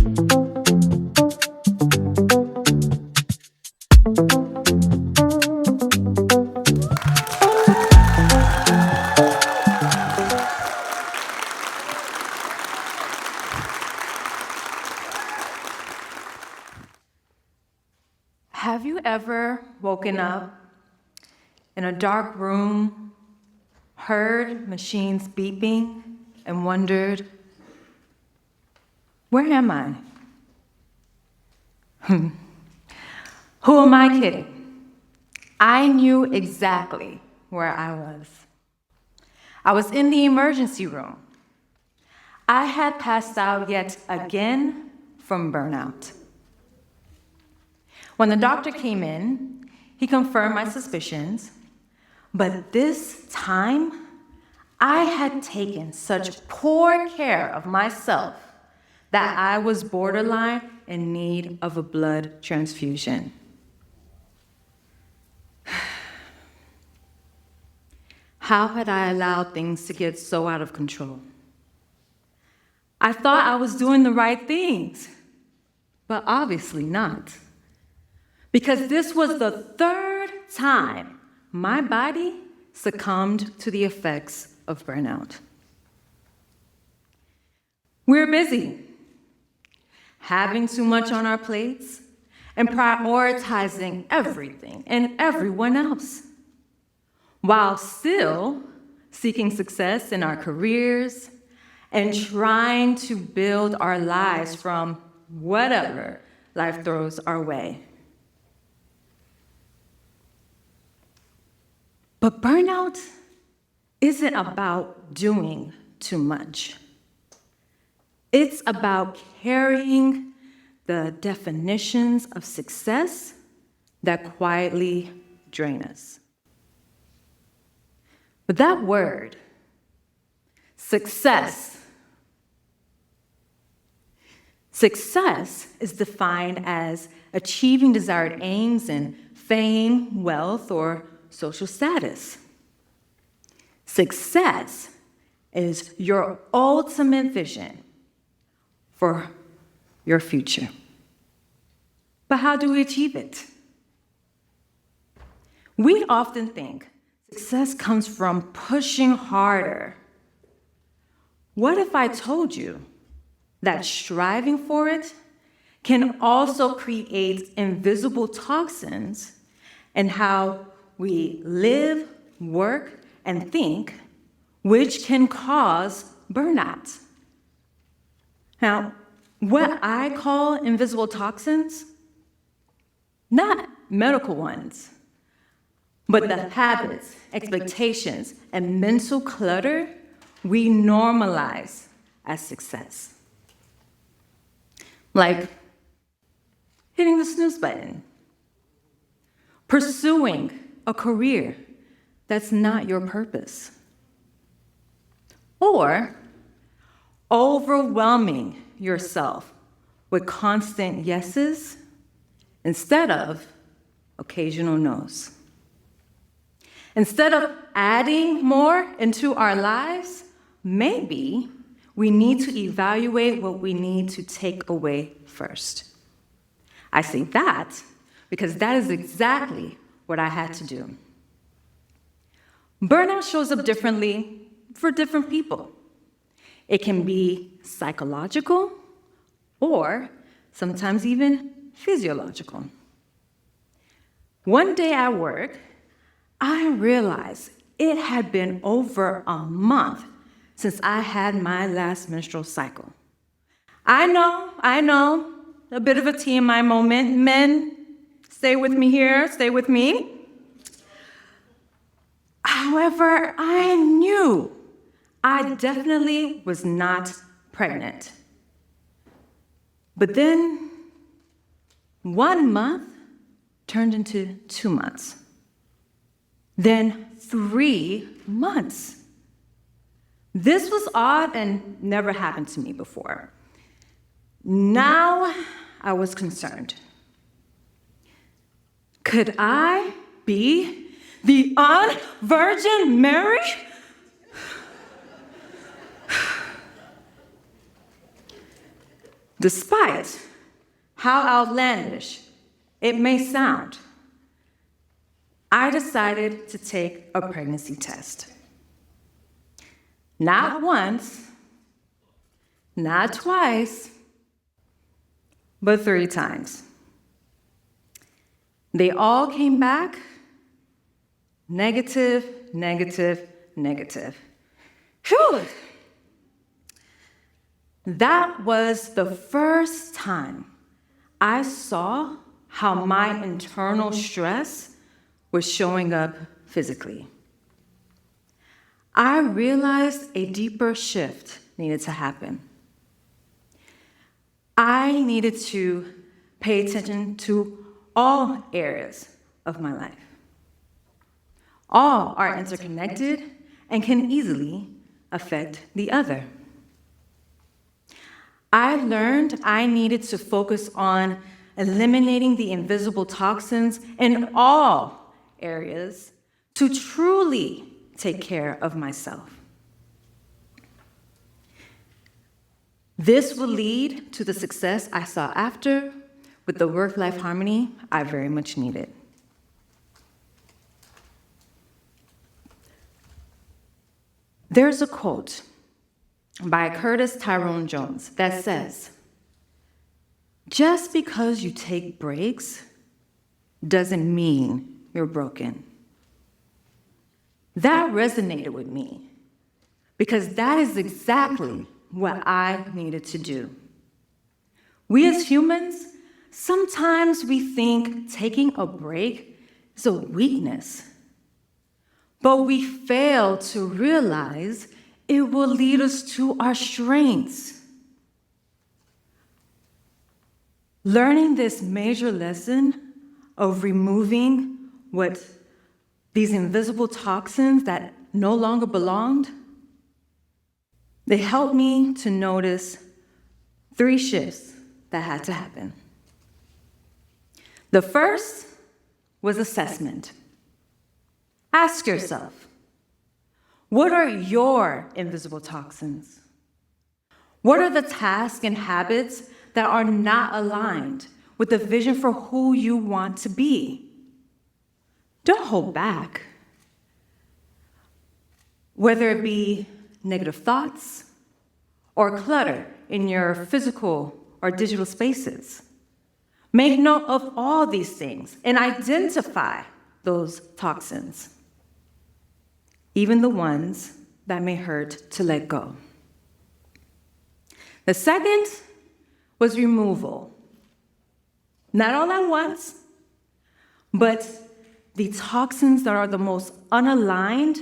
Have you ever woken up in a dark room, heard machines beeping, and wondered, where am I? Who am I kidding? I knew exactly where I was. I was in the emergency room. I had passed out yet again from burnout. When the doctor came in, he confirmed my suspicions, but this time, I had taken such poor care of myself that I was borderline in need of a blood transfusion. How had I allowed things to get so out of control? I thought I was doing the right things, but obviously not. Because this was the third time my body succumbed to the effects of burnout. We're busy, having too much on our plates, and prioritizing everything and everyone else, while still seeking success in our careers and trying to build our lives from whatever life throws our way. But burnout isn't about doing too much. It's about carrying the definitions of success that quietly drain us. But that word, success is defined as achieving desired aims in fame, wealth, or social status. Success is your ultimate vision for your future. But how do we achieve it? We often think success comes from pushing harder. What if I told you that striving for it can also create invisible toxins in how we live, work, and think, which can cause burnout? Now, what I call invisible toxins, not medical ones, but the habits, expectations, and mental clutter we normalize as success. Like hitting the snooze button, pursuing a career that's not your purpose, or overwhelming yourself with constant yeses instead of occasional nos. Instead of adding more into our lives, maybe we need to evaluate what we need to take away first. I say that because that is exactly what I had to do. Burnout shows up differently for different people. It can be psychological or sometimes even physiological. One day at work, I realized it had been over a month since I had my last menstrual cycle. I know, a bit of a TMI moment. Men, stay with me here, stay with me. However, I knew I definitely was not pregnant. But then 1 month turned into 2 months. Then 3 months. This was odd and never happened to me before. Now I was concerned. Could I be the unvirgin Mary? Despite how outlandish it may sound, I decided to take a pregnancy test. Not once, not twice, but 3 times. They all came back negative, negative, negative. Phew! That was the first time I saw how my internal stress was showing up physically. I realized a deeper shift needed to happen. I needed to pay attention to all areas of my life. All are interconnected and can easily affect the other. I learned I needed to focus on eliminating the invisible toxins in all areas to truly take care of myself. This will lead to the success I saw after with the work-life harmony I very much needed. There's a quote by Curtis Tyrone Jones that says, "Just because you take breaks doesn't mean you're broken." That resonated with me because that is exactly what I needed to do. We as humans, sometimes we think taking a break is a weakness, but we fail to realize it will lead us to our strengths. Learning this major lesson of removing these invisible toxins that no longer belonged, they helped me to notice 3 shifts that had to happen. The first was assessment. Ask yourself, what are your invisible toxins? What are the tasks and habits that are not aligned with the vision for who you want to be? Don't hold back. Whether it be negative thoughts or clutter in your physical or digital spaces, make note of all these things and identify those toxins, even the ones that may hurt to let go. The second was removal. Not all at once, but the toxins that are the most unaligned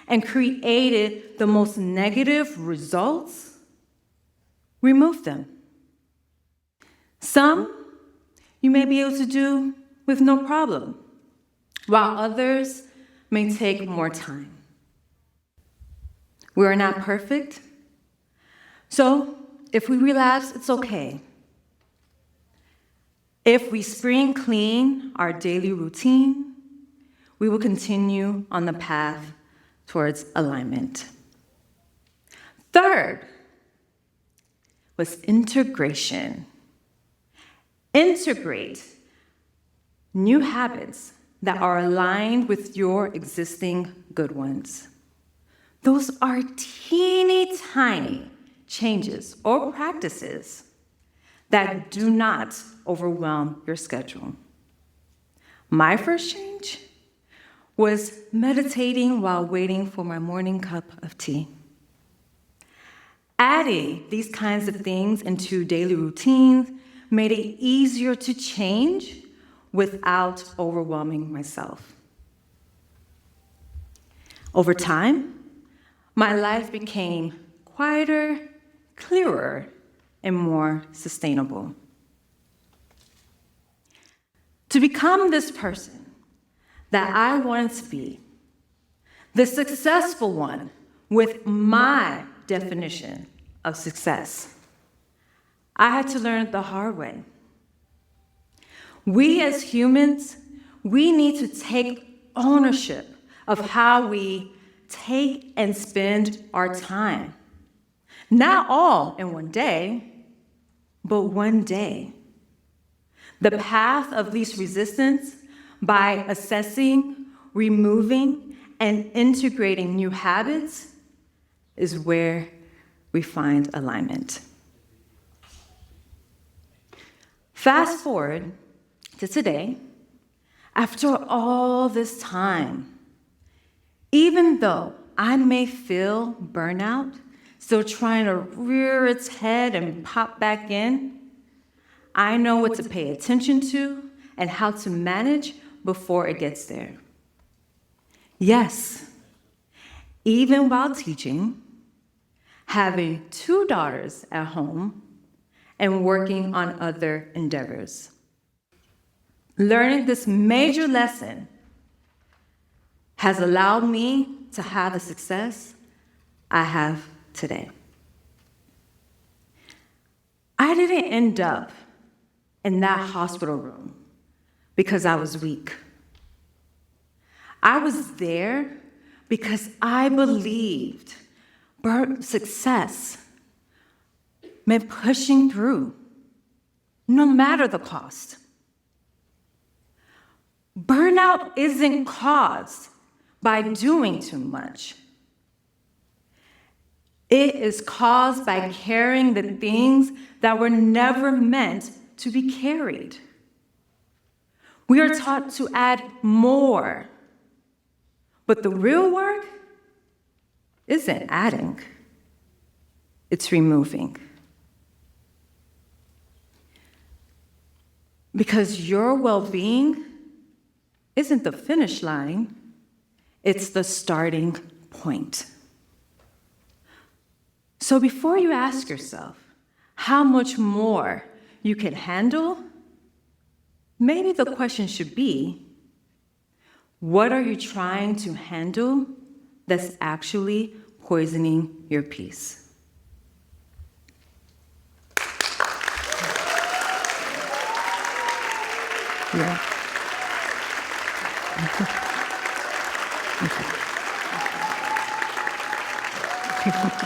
and created the most negative results, remove them. Some you may be able to do with no problem, while others may take more time. We are not perfect, so if we relapse, it's okay. If we spring clean our daily routine, we will continue on the path towards alignment. Third was integration. Integrate new habits that are aligned with your existing good ones. Those are teeny tiny changes or practices that do not overwhelm your schedule. My first change was meditating while waiting for my morning cup of tea. Adding these kinds of things into daily routines made it easier to change without overwhelming myself. Over time, my life became quieter, clearer, and more sustainable. To become this person that I wanted to be, the successful one with my definition of success, I had to learn it the hard way. We as humans, we need to take ownership of how we take and spend our time. Not all in one day, but one day. The path of least resistance, by assessing, removing, and integrating new habits, is where we find alignment. Fast forward to today, after all this time, even though I may feel burnout, still trying to rear its head and pop back in, I know what to pay attention to and how to manage before it gets there. Yes, even while teaching, having 2 daughters at home, and working on other endeavors. Learning this major lesson has allowed me to have the success I have today. I didn't end up in that hospital room because I was weak. I was there because I believed success meant pushing through, no matter the cost. Burnout isn't caused by doing too much. It is caused by carrying the things that were never meant to be carried. We are taught to add more, but the real work isn't adding, it's removing. Because your well-being isn't the finish line, it's the starting point. So before you ask yourself how much more you can handle, maybe the question should be, what are you trying to handle that's actually poisoning your peace? Yeah. Okay.